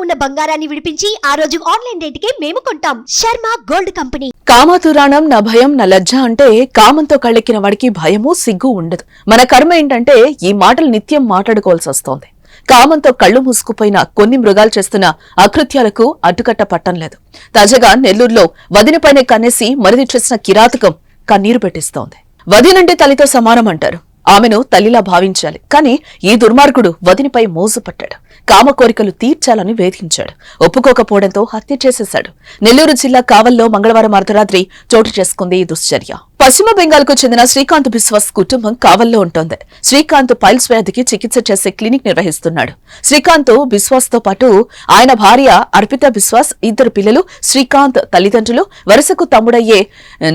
ఉన్న బంగారాన్ని విడిపించి ఆ రోజు ఆన్లైన్ రేటుకే మేము కొంటాం. Sharma gold company. కామతురాణం నా భయం నా లజ్జ అంటే కామంతో కళ్ళెక్కిన వాడికి భయము సిగ్గు ఉండదు. మన కర్మ ఏంటంటే ఈ మాటలు నిత్యం మాట్లాడుకోవాల్సి వస్తోంది. కామంతో కళ్లు మూసుకుపోయిన కొన్ని మృగాలు చేస్తున్న అకృత్యాలకు అడ్డుకట్ట పట్టం లేదు. తాజాగా నెల్లూరులో వదినపైనే కన్నేసి మరిది చేసిన కిరాతకం కన్నీరు పెట్టిస్తోంది. వదినంటే తల్లితో సమానం అంటారు. ఆమెను తల్లిలా భావించాలి. కానీ ఈ దుర్మార్గుడు వదినిపై మోజుపట్టాడు. కామ కోరికలు తీర్చాలని వేధించాడు. ఒప్పుకోకపోవడంతో హత్య చేసేశాడు. నెల్లూరు జిల్లా కావల్లో మంగళవారం అర్ధరాత్రి చోటు చేసుకుంది ఈ దుశ్చర్య. పశ్చిమ బెంగాల్ కు చెందిన శ్రీకాంత్ బిశ్వాస్ కుటుంబం కావల్లో ఉంటోంది. శ్రీకాంత్ పైల్స్ వ్యాధికి చికిత్స చేసే క్లినిక్ నిర్వహిస్తున్నాడు. శ్రీకాంత్ బిశ్వాస్ తో పాటు ఆయన భార్య అర్పిత బిశ్వాస్, ఇద్దరు పిల్లలు, శ్రీకాంత్ తల్లిదండ్రులు, వరుసకు తమ్ముడయ్యే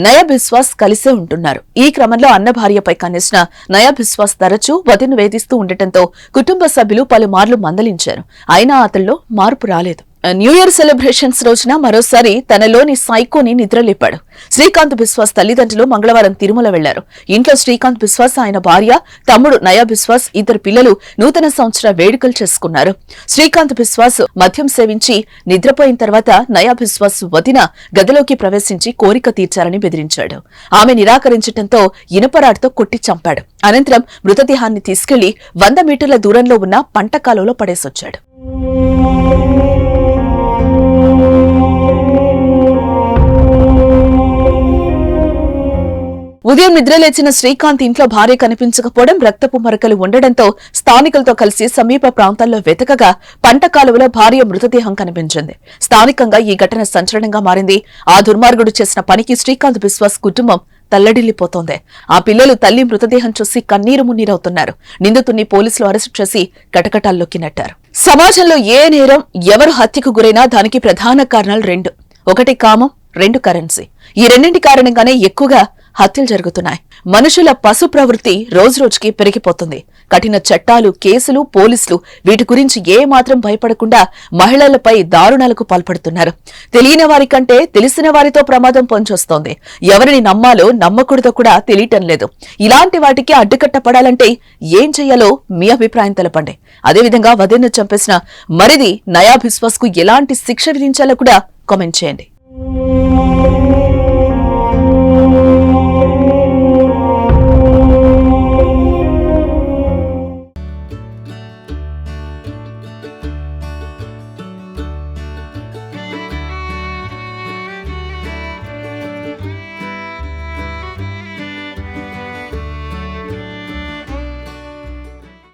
నయ బిశ్వాస్ కలిసే ఉంటున్నారు. ఈ క్రమంలో అన్న భార్యపై కన్నేసిన నయ బిశ్వాస్ తరచూ వదిను వేధిస్తూ ఉండటంతో కుటుంబ సభ్యులు పలుమార్లు మందలించారు. అయినా అతల్లో మార్పు రాలేదు. న్యూ ఇయర్ సెలబ్రేషన్స్ రోజున మరోసారి తనలోని సైకోని నిద్రలేపాడు. శ్రీకాంత్ బిశ్వాస్ తల్లిదండ్రులు మంగళవారం తిరుమల వెళ్లారు. ఇంట్లో శ్రీకాంత్ బిశ్వాస్, ఆయన భార్య, తమ్ముడు నయా బిశ్వాస్, ఇద్దరు పిల్లలు నూతన సంవత్సర వేడుకలు చేసుకున్నారు. శ్రీకాంత్ బిశ్వాస్ మద్యం సేవించి నిద్రపోయిన తర్వాత నయా బిశ్వాస్ వదిన గదిలోకి ప్రవేశించి కోరిక తీర్చాలని బెదిరించాడు. ఆమె నిరాకరించడంతో ఇనుపరాడుతో కొట్టి చంపాడు. అనంతరం మృతదేహాన్ని తీసుకెళ్లి 100 మీటర్ల దూరంలో ఉన్న పంట కాలువలో పడేసొచ్చాడు. ఉదయం నిద్రలేచిన శ్రీకాంత్ ఇంట్లో భార్య కనిపించకపోవడం, రక్తపు మరకలు ఉండడంతో స్థానికులతో కలిసి సమీప ప్రాంతాల్లో వెతకగా పంట కాలువలో భార్య మృతదేహం కనిపించింది. స్థానికంగా ఈ ఘటన సంచలనంగా మారింది. ఆ దుర్మార్గుడు చేసిన పనికి శ్రీకాంత్ బిశ్వాస్ కుటుంబం తల్లడిల్లిపోతోంది. ఆ పిల్లలు తల్లి మృతదేహం చూసి కన్నీరు మున్నీరవుతున్నారు. నిందితుడిని పోలీసులు అరెస్టు చేసి కటకటాల్లోకి నెట్టారు. సమాజంలో ఏ నేరం, ఎవరు హత్యకు గురైనా దానికి ప్రధాన కారణాలు రెండు. ఒకటి కామం, రెండు కరెన్సీ. ఈ రెండింటి కారణంగానే ఎక్కువగా హత్యలు జరుగుతున్నాయి. మనుషుల పశు ప్రవృత్తి రోజురోజుకి పెరిగిపోతుంది. కఠిన చట్టాలు, కేసులు, పోలీసులు వీటి గురించి ఏ మాత్రం భయపడకుండా మహిళలపై దారుణాలకు పాల్పడుతున్నారు. తెలియని వారి కంటే తెలిసిన వారితో ప్రమాదం పొంచొస్తోంది. ఎవరిని నమ్మాలో నమ్మకూడదో కూడా తెలియటం లేదు. ఇలాంటి వాటికి అడ్డుకట్ట పడాలంటే ఏం చెయ్యాలో మీ అభిప్రాయం తెలపండి. అదేవిధంగా వదినను చంపేసిన మరిది నయా బిశ్వాస్ కు ఎలాంటి శిక్ష విధించాలో కూడా కామెంట్ చేయండి.